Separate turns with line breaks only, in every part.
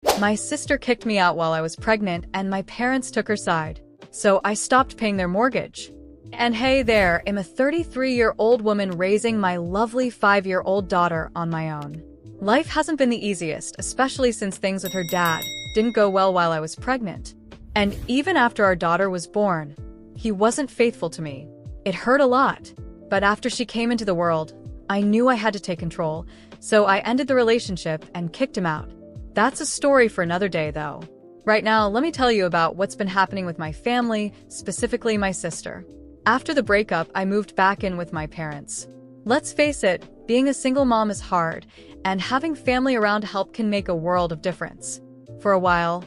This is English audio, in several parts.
My sister kicked me out while I was pregnant and my parents took her side. So I stopped paying their mortgage. And hey there, I'm a 33-year-old woman raising my lovely 5-year-old daughter on my own. Life hasn't been the easiest, especially since things with her dad didn't go well while I was pregnant. And even after our daughter was born, he wasn't faithful to me. It hurt a lot. But after she came into the world, I knew I had to take control, so I ended the relationship and kicked him out. That's a story for another day, though. Right now, let me tell you about what's been happening with my family, specifically my sister. After the breakup, I moved back in with my parents. Let's face it, being a single mom is hard, and having family around to help can make a world of difference. For a while,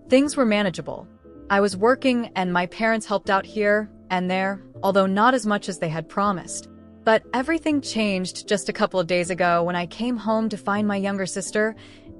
things were manageable. I was working and my parents helped out here and there, although not as much as they had promised. But everything changed just a couple of days ago when I came home to find my younger sister,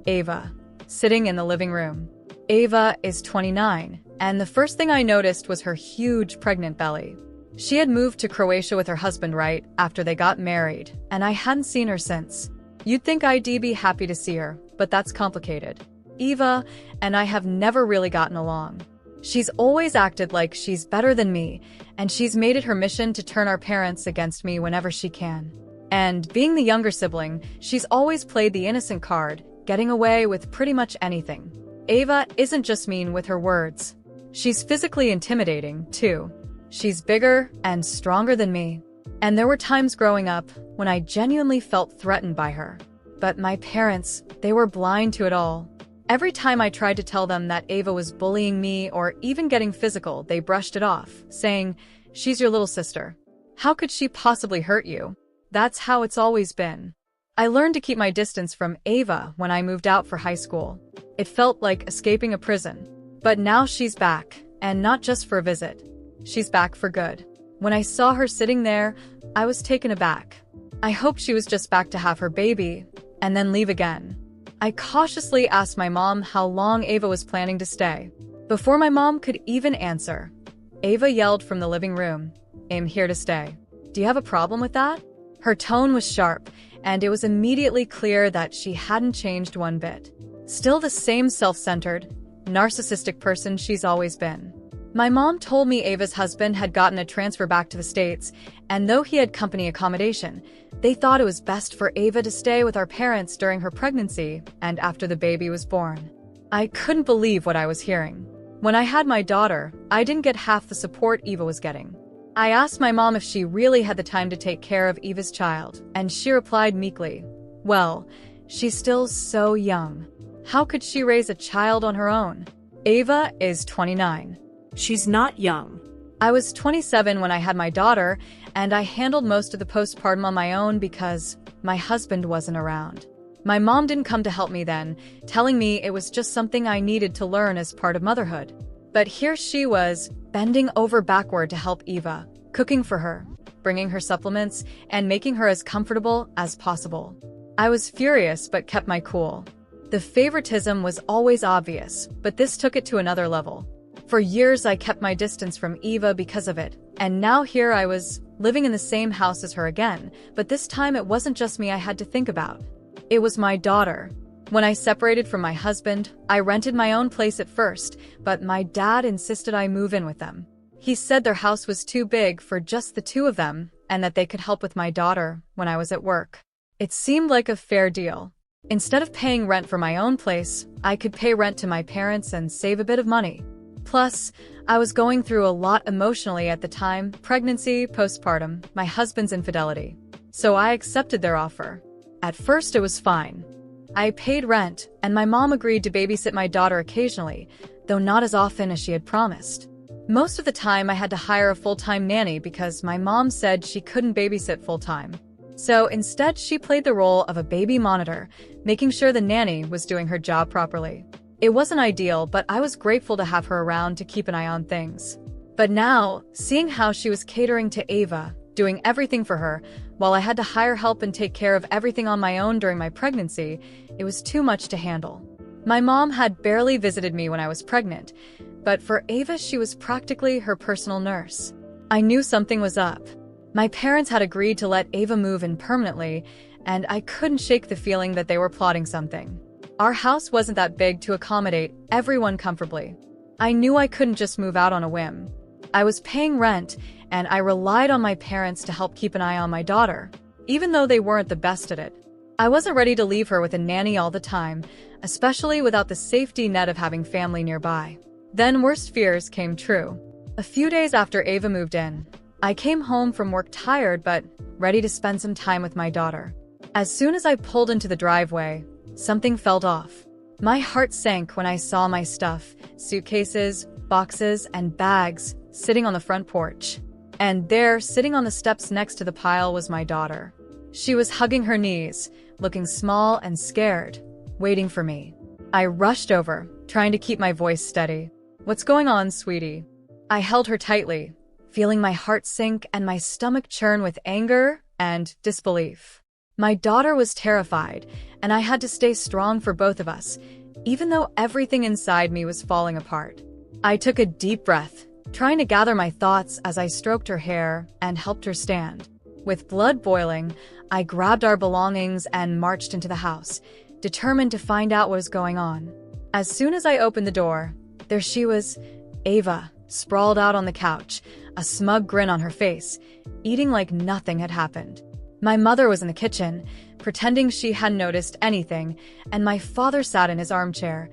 Ava, sitting in the living room. Ava is 29, and the first thing I noticed was her huge pregnant belly. She had moved to Croatia with her husband right after they got married, and I hadn't seen her since. You'd think I'd be happy to see her, but that's complicated. Eva and I have never really gotten along. She's always acted like she's better than me, and she's made it her mission to turn our parents against me whenever she can. And being the younger sibling, she's always played the innocent card, getting away with pretty much anything. Ava isn't just mean with her words. She's physically intimidating, too. She's bigger and stronger than me. And there were times growing up when I genuinely felt threatened by her. But my parents, they were blind to it all. Every time I tried to tell them that Ava was bullying me or even getting physical, they brushed it off, saying, "She's your little sister. How could she possibly hurt you?" That's how it's always been. I learned to keep my distance from Ava when I moved out for high school. It felt like escaping a prison. But now she's back, and not just for a visit. She's back for good. When I saw her sitting there, I was taken aback. I hoped she was just back to have her baby, and then leave again. I cautiously asked my mom how long Ava was planning to stay. Before my mom could even answer, Ava yelled from the living room, "I'm here to stay. Do you have a problem with that?" Her tone was sharp, and it was immediately clear that she hadn't changed one bit. Still the same self-centered, narcissistic person she's always been. My mom told me Ava's husband had gotten a transfer back to the States, and though he had company accommodation, they thought it was best for Ava to stay with our parents during her pregnancy and after the baby was born. I couldn't believe what I was hearing. When I had my daughter, I didn't get half the support Eva was getting. I asked my mom if she really had the time to take care of Eva's child, and she replied meekly, "Well, she's still so young. How could she raise a child on her own?" Ava is 29.
She's not young.
I was 27 when I had my daughter, and I handled most of the postpartum on my own because my husband wasn't around. My mom didn't come to help me then, telling me it was just something I needed to learn as part of motherhood. But here she was, bending over backward to help Eva, cooking for her, bringing her supplements, and making her as comfortable as possible. I was furious but kept my cool. The favoritism was always obvious, but this took it to another level. For years I kept my distance from Eva because of it, and now here I was, living in the same house as her again, but this time it wasn't just me I had to think about. It was my daughter. When I separated from my husband, I rented my own place at first, but my dad insisted I move in with them. He said their house was too big for just the two of them, and that they could help with my daughter when I was at work. It seemed like a fair deal. Instead of paying rent for my own place, I could pay rent to my parents and save a bit of money. Plus, I was going through a lot emotionally at the time: pregnancy, postpartum, my husband's infidelity. So I accepted their offer. At first it was fine. I paid rent, and my mom agreed to babysit my daughter occasionally, though not as often as she had promised. Most of the time I had to hire a full-time nanny because my mom said she couldn't babysit full-time. So instead she played the role of a baby monitor, making sure the nanny was doing her job properly. It wasn't ideal, but I was grateful to have her around to keep an eye on things. But now, seeing how she was catering to Ava, doing everything for her, while I had to hire help and take care of everything on my own during my pregnancy, it was too much to handle. My mom had barely visited me when I was pregnant, but for Ava she was practically her personal nurse. I knew something was up. My parents had agreed to let Ava move in permanently, and I couldn't shake the feeling that they were plotting something. Our house wasn't that big to accommodate everyone comfortably. I knew I couldn't just move out on a whim. I was paying rent, and I relied on my parents to help keep an eye on my daughter, even though they weren't the best at it. I wasn't ready to leave her with a nanny all the time, especially without the safety net of having family nearby. Then worst fears came true. A few days after Ava moved in, I came home from work tired but ready to spend some time with my daughter. As soon as I pulled into the driveway, something felt off. My heart sank when I saw my stuff, suitcases, boxes, and bags, sitting on the front porch. And there, sitting on the steps next to the pile, was my daughter. She was hugging her knees, looking small and scared, waiting for me. I rushed over, trying to keep my voice steady. "What's going on, sweetie?" I held her tightly, feeling my heart sink and my stomach churn with anger and disbelief. My daughter was terrified, and I had to stay strong for both of us, even though everything inside me was falling apart. I took a deep breath, trying to gather my thoughts as I stroked her hair and helped her stand. With blood boiling, I grabbed our belongings and marched into the house, determined to find out what was going on. As soon as I opened the door, there she was, Ava, sprawled out on the couch, a smug grin on her face, eating like nothing had happened. My mother was in the kitchen, pretending she hadn't noticed anything, and my father sat in his armchair,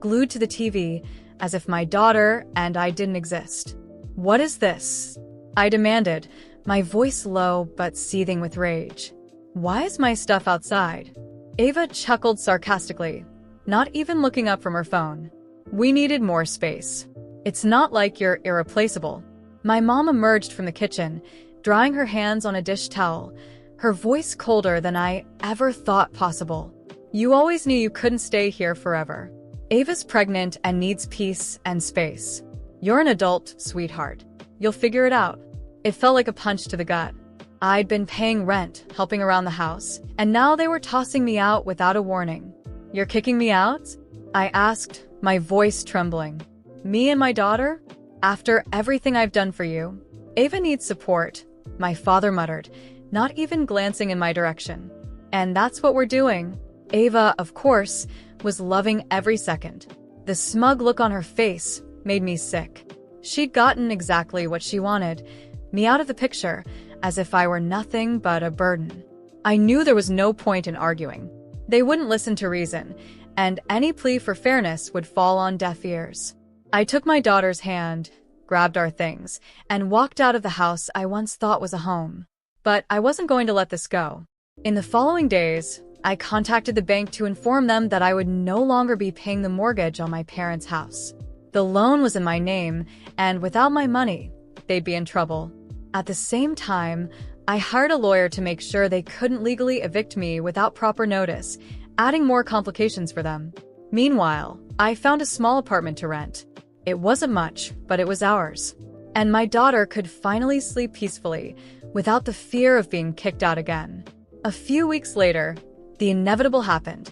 glued to the TV, as if my daughter and I didn't exist. "What is this?" I demanded, my voice low but seething with rage. "Why is my stuff outside?" Ava chuckled sarcastically, not even looking up from her phone. "We needed more space. It's not like you're irreplaceable." My mom emerged from the kitchen, drying her hands on a dish towel, her voice colder than I ever thought possible. "You always knew you couldn't stay here forever. Ava's pregnant and needs peace and space. You're an adult, sweetheart. You'll figure it out." It felt like a punch to the gut. I'd been paying rent, helping around the house, and now they were tossing me out without a warning. "You're kicking me out?" I asked, my voice trembling. "Me and my daughter? After everything I've done for you?" "Ava needs support," my father muttered, not even glancing in my direction. "And that's what we're doing." Ava, of course, was loving every second. The smug look on her face made me sick. She'd gotten exactly what she wanted, me out of the picture, as if I were nothing but a burden. I knew there was no point in arguing. They wouldn't listen to reason, and any plea for fairness would fall on deaf ears. I took my daughter's hand, grabbed our things, and walked out of the house I once thought was a home. But I wasn't going to let this go. In the following days, I contacted the bank to inform them that I would no longer be paying the mortgage on my parents' house. The loan was in my name, and without my money, they'd be in trouble. At the same time, I hired a lawyer to make sure they couldn't legally evict me without proper notice, adding more complications for them. Meanwhile, I found a small apartment to rent. It wasn't much, but it was ours. And my daughter could finally sleep peacefully, without the fear of being kicked out again. A few weeks later, the inevitable happened.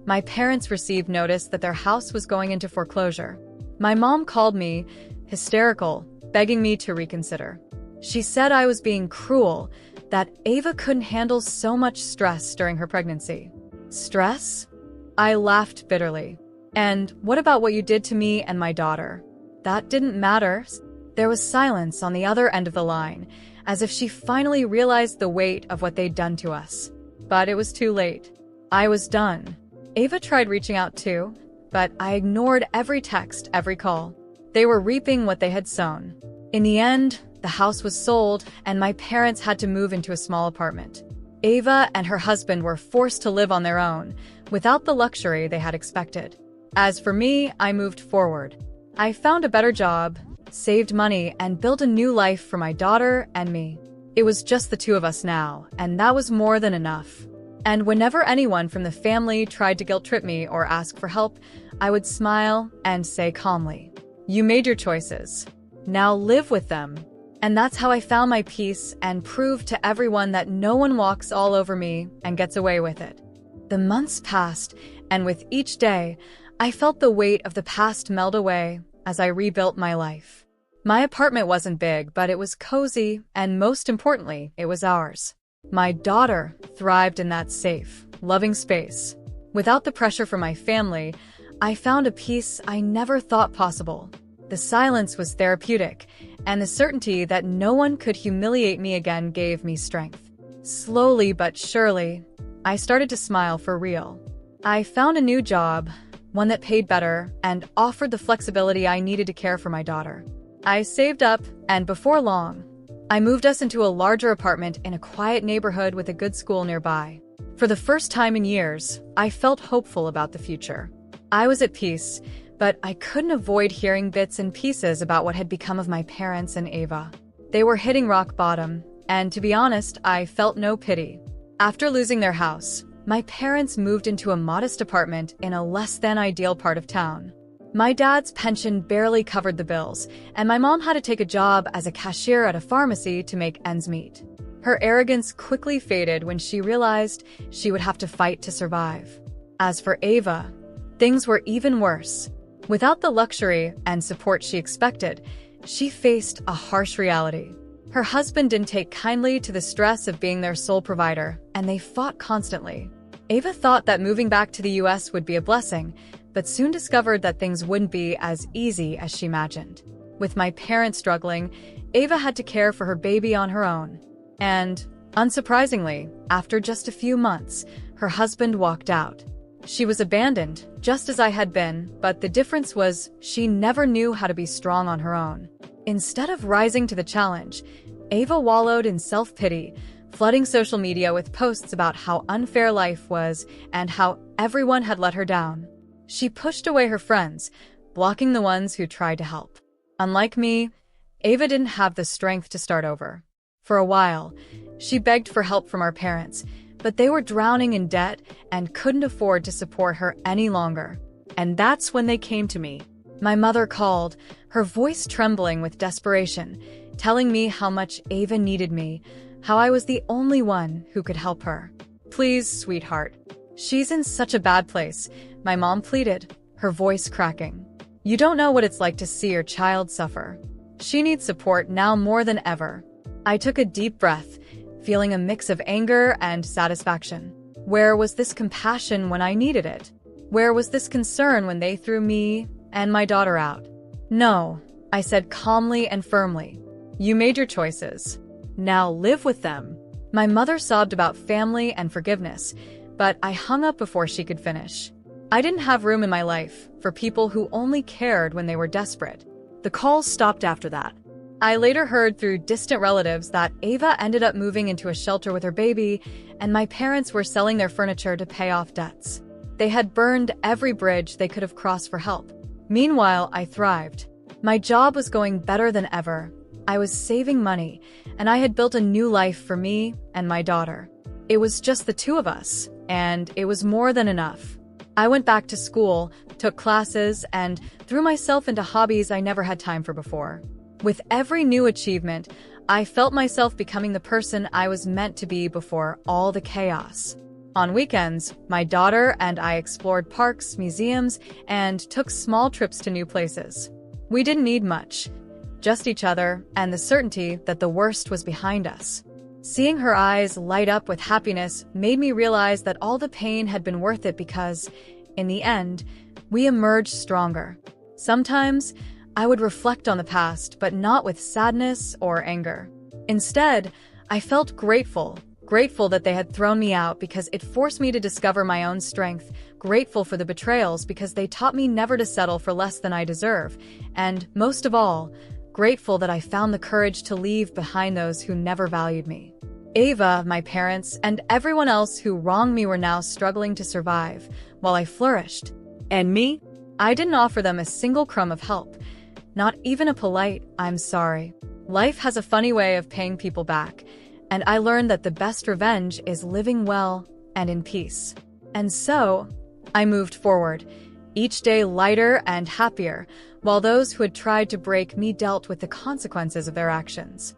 My parents received notice that their house was going into foreclosure. My mom called me, hysterical, begging me to reconsider. She said I was being cruel, that Ava couldn't handle so much stress during her pregnancy. Stress? I laughed bitterly. "And what about what you did to me and my daughter?" "That didn't matter." There was silence on the other end of the line, as if she finally realized the weight of what they'd done to us. But it was too late. I was done. Ava tried reaching out too, but I ignored every text, every call. They were reaping what they had sown. In the end, the house was sold, and my parents had to move into a small apartment. Ava and her husband were forced to live on their own, without the luxury they had expected. As for me, I moved forward. I found a better job, saved money, and built a new life for my daughter and me. It was just the two of us now, and that was more than enough. And whenever anyone from the family tried to guilt-trip me or ask for help, I would smile and say calmly, "You made your choices. Now live with them." And that's how I found my peace and proved to everyone that no one walks all over me and gets away with it. The months passed, and with each day, I felt the weight of the past melt away as I rebuilt my life. My apartment wasn't big, but it was cozy, and most importantly, it was ours. My daughter thrived in that safe, loving space. Without the pressure from my family, I found a peace I never thought possible. The silence was therapeutic, and the certainty that no one could humiliate me again gave me strength. Slowly but surely, I started to smile for real. I found a new job, one that paid better and offered the flexibility I needed to care for my daughter. I saved up, and before long, I moved us into a larger apartment in a quiet neighborhood with a good school nearby. For the first time in years, I felt hopeful about the future. I was at peace, but I couldn't avoid hearing bits and pieces about what had become of my parents and Ava. They were hitting rock bottom, and to be honest, I felt no pity. After losing their house, my parents moved into a modest apartment in a less-than-ideal part of town. My dad's pension barely covered the bills, and my mom had to take a job as a cashier at a pharmacy to make ends meet. Her arrogance quickly faded when she realized she would have to fight to survive. As for Ava, things were even worse. Without the luxury and support she expected, she faced a harsh reality. Her husband didn't take kindly to the stress of being their sole provider, and they fought constantly. Ava thought that moving back to the US would be a blessing, but soon discovered that things wouldn't be as easy as she imagined. With my parents struggling, Ava had to care for her baby on her own. And, unsurprisingly, after just a few months, her husband walked out. She was abandoned, just as I had been, but the difference was she never knew how to be strong on her own. Instead of rising to the challenge, Ava wallowed in self-pity, flooding social media with posts about how unfair life was and how everyone had let her down. She pushed away her friends, blocking the ones who tried to help. Unlike me, Ava didn't have the strength to start over. For a while, she begged for help from our parents, but they were drowning in debt and couldn't afford to support her any longer. And that's when they came to me. My mother called, her voice trembling with desperation, telling me how much Ava needed me, how I was the only one who could help her. "Please, sweetheart. She's in such a bad place," my mom pleaded, her voice cracking. "You don't know what it's like to see your child suffer. She needs support now more than ever." I took a deep breath, feeling a mix of anger and satisfaction. Where was this compassion when I needed it? Where was this concern when they threw me and my daughter out? "No," I said calmly and firmly. "You made your choices. Now live with them." My mother sobbed about family and forgiveness, but I hung up before she could finish. I didn't have room in my life for people who only cared when they were desperate. The calls stopped after that. I later heard through distant relatives that Ava ended up moving into a shelter with her baby, and my parents were selling their furniture to pay off debts. They had burned every bridge they could have crossed for help. Meanwhile, I thrived. My job was going better than ever. I was saving money, and I had built a new life for me and my daughter. It was just the two of us, and it was more than enough. I went back to school, took classes, and threw myself into hobbies I never had time for before. With every new achievement, I felt myself becoming the person I was meant to be before all the chaos. On weekends, my daughter and I explored parks, museums, and took small trips to new places. We didn't need much, just each other and the certainty that the worst was behind us. Seeing her eyes light up with happiness made me realize that all the pain had been worth it because, in the end, we emerged stronger. Sometimes, I would reflect on the past, but not with sadness or anger. Instead, I felt grateful that they had thrown me out because it forced me to discover my own strength, grateful for the betrayals because they taught me never to settle for less than I deserve, and, most of all, grateful that I found the courage to leave behind those who never valued me. Ava, my parents, and everyone else who wronged me were now struggling to survive, while I flourished. And me? I didn't offer them a single crumb of help. Not even a polite, "I'm sorry." Life has a funny way of paying people back, and I learned that the best revenge is living well and in peace. And so, I moved forward, each day lighter and happier, while those who had tried to break me dealt with the consequences of their actions.